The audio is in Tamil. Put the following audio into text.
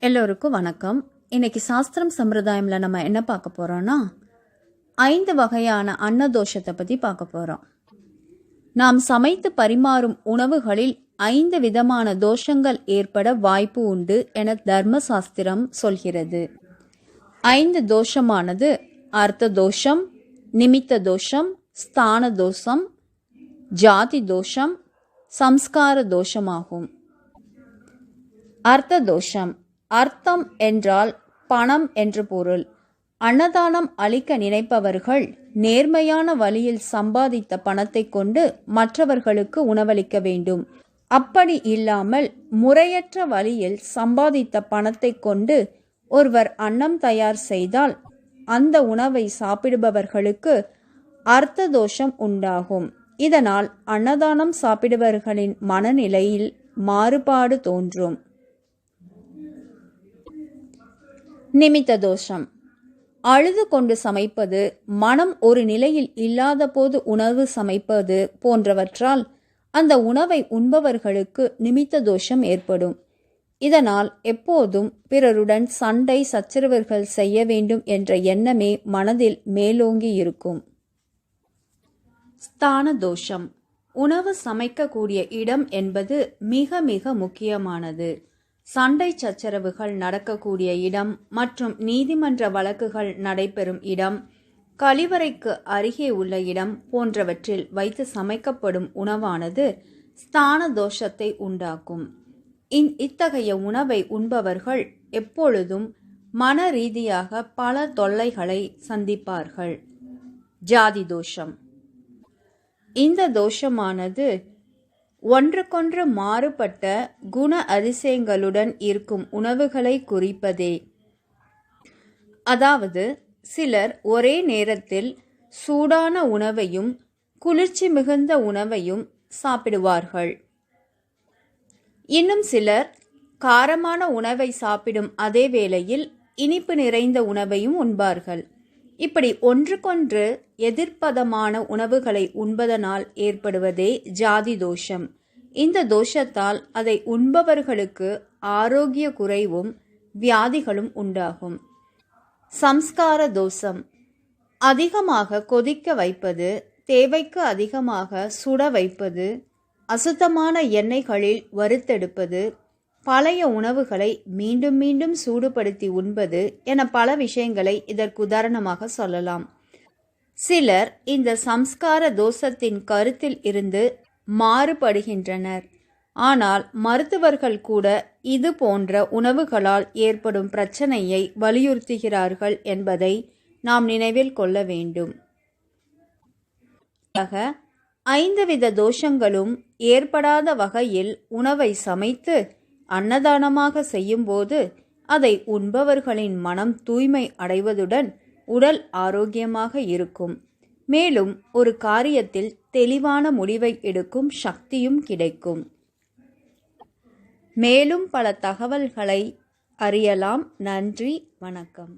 எல்லோருக்கும் வணக்கம். இன்னைக்கு சாஸ்திரம் சம்பிரதாயம்ல நம்ம என்ன பார்க்க போறோம்னா 5 வகையான அன்னதோஷத்தை பத்தி பார்க்க போறோம். நாம் சமைத்து பரிமாறும் உணவுகளில் 5 விதமான தோஷங்கள் ஏற்பட வாய்ப்பு உண்டு என தர்மசாஸ்திரம் சொல்கிறது. 5 தோஷமானது அர்த்த தோஷம், நிமித்த தோஷம், ஸ்தான தோஷம், ஜாதி தோஷம், சம்ஸ்கார தோஷமாகும். அர்த்த தோஷம் அர்த்தம் என்றால் பணம் என்று பொருள். அன்னதானம் அளிக்க நினைப்பவர்கள் நேர்மையான வழியில் சம்பாதித்த பணத்தை கொண்டு மற்றவர்களுக்கு உணவளிக்க வேண்டும். அப்படி இல்லாமல் முறையற்ற வழியில் சம்பாதித்த பணத்தை கொண்டு ஒருவர் அன்னம் தயார் செய்தால் அந்த உணவை சாப்பிடுபவர்களுக்கு அர்த்த தோஷம் உண்டாகும். இதனால் அன்னதானம் சாப்பிடுபவர்களின் மனநிலையில் மாறுபாடு தோன்றும். நிமித்த தோஷம் அழுது கொண்டு சமைப்பது, மனம் ஒரு நிலையில் இல்லாத போது உணவு சமைப்பது போன்றவற்றால் அந்த உணவை உண்பவர்களுக்கு நிமித்த தோஷம் ஏற்படும். இதனால் எப்போதும் பிறருடன் சண்டை சச்சரவுகள் செய்ய வேண்டும் என்ற எண்ணமே மனதில் மேலோங்கி இருக்கும். ஸ்தான தோஷம் உணவு சமைக்கக்கூடிய இடம் என்பது மிக மிக முக்கியமானது. சண்டை சச்சரவுகள் நடக்கக்கூடிய இடம் மற்றும் நீதிமன்ற வழக்குகள் நடைபெறும் இடம், கழிவறைக்கு அருகே உள்ள இடம் போன்றவற்றில் வைத்து சமைக்கப்படும் உணவானது ஸ்தான தோஷத்தை உண்டாக்கும். இத்தகைய உணவை உண்பவர்கள் எப்பொழுதும் மன ரீதியாக பல தொல்லைகளை சந்திப்பார்கள். ஜாதி தோஷம் இந்த தோஷமானது ஒன்றுக்கொன்று மாறுபட்ட குண அதிசயங்களுடன் இருக்கும் உணவுகளை குறிப்பதே. அதாவது சிலர் ஒரே நேரத்தில் சூடான உணவையும் குளிர்ச்சி மிகுந்த உணவையும் சாப்பிடுவார்கள். இன்னும் சிலர் காரமான உணவை சாப்பிடும் அதே வேளையில் இனிப்பு நிறைந்த உணவையும் உண்பார்கள். இப்படி ஒன்றுக்கொன்று எதிர்ப்பதமான உணவுகளை உண்பதனால் ஏற்படுவதே ஜாதி தோஷம். இந்த தோஷத்தால் அதை உண்பவர்களுக்கு ஆரோக்கிய குறைவும் வியாதிகளும் உண்டாகும். சம்ஸ்கார தோஷம் அதிகமாக கொதிக்க வைப்பது, தேவைக்கு அதிகமாக சுட வைப்பது, அசுத்தமான எண்ணெய்களில் வறுத்தெடுப்பது, பழைய உணவுகளை மீண்டும் மீண்டும் சூடுபடுத்தி உண்பது என பல விஷயங்களை இதற்கு உதாரணமாக சொல்லலாம். சிலர் இந்த சம்ஸ்கார தோஷத்தின் கருத்தில் இருந்து மாறுபடுகின்றனர். ஆனால் மருத்துவர்கள் கூட இது போன்ற உணவுகளால் ஏற்படும் பிரச்சனையை வலியுறுத்துகிறார்கள் என்பதை நாம் நினைவில் கொள்ள வேண்டும். 5 வித தோஷங்களும் ஏற்படாத வகையில் உணவை சமைத்து அன்னதானமாக செய்யும்போது அதை உண்பவர்களின் மனம் தூய்மை அடைவதுடன் உடல் ஆரோக்கியமாக இருக்கும். மேலும் ஒரு காரியத்தில் தெளிவான முடிவை எடுக்கும் சக்தியும் கிடைக்கும். மேலும் பல தகவல்களை அறியலாம். நன்றி, வணக்கம்.